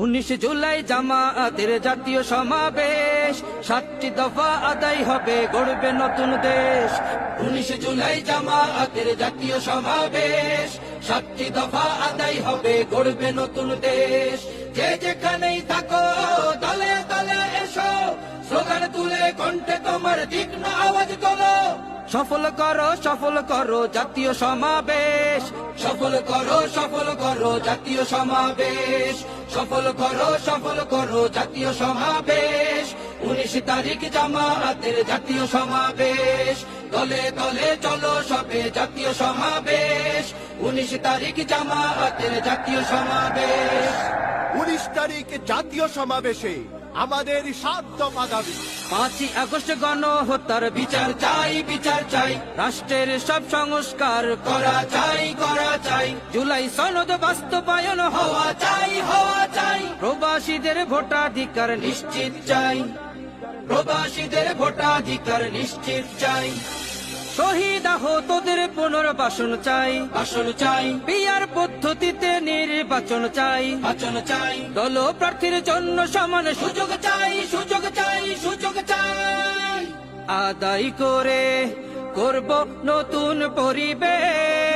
19 জুলাই জামায়াতের জাতীয় সমাবেশ, 7টি দফা আদায় হবে, গড়বে নতুন দেশ। 19 জুলাই জামায়াতের জাতীয় সমাবেশ, 7টি দফা আদায় হবে, গড়বে নতুন দেশ। যে যেখানেই থাকো দলে দলে এসো, স্লোগান তুলে কণ্ঠে তোমার তীক্ষ্ণ আওয়াজ তোলো। সফল করো জাতীয় সমাবেশ, সফল করো জাতীয় সমাবেশ, সফল করো জাতীয় সমাবেশ। 19 তারিখ জামায়াতের জাতীয় সমাবেশ, দলে দলে চলো সবে জাতীয় সমাবেশ। 19 তারিখ জামায়াতের জাতীয় সমাবেশ। 19 তারিখ জাতীয় সমাবেশে আমাদের 7 দফা দাবি। 5ই আগস্ট গণহত্যার বিচার চাই, বিচার চাই। রাষ্ট্রের সব সংস্কার করা চাই। জুলাই সনদ বাস্তবায়ন হওয়া চাই। প্রবাসীদের ভোটাধিকার নিশ্চিত চাই, প্রবাসীদের ভোটাধিকার নিশ্চিত চাই। শহীদ আহতদের পুনর্বাসন চাই। বিয়ার পদ্ধতিতে নির্বাচন চাই। দল প্রার্থীর জন্য সমান সুযোগ চাই। আদায় করব নতুন পরিবেশ।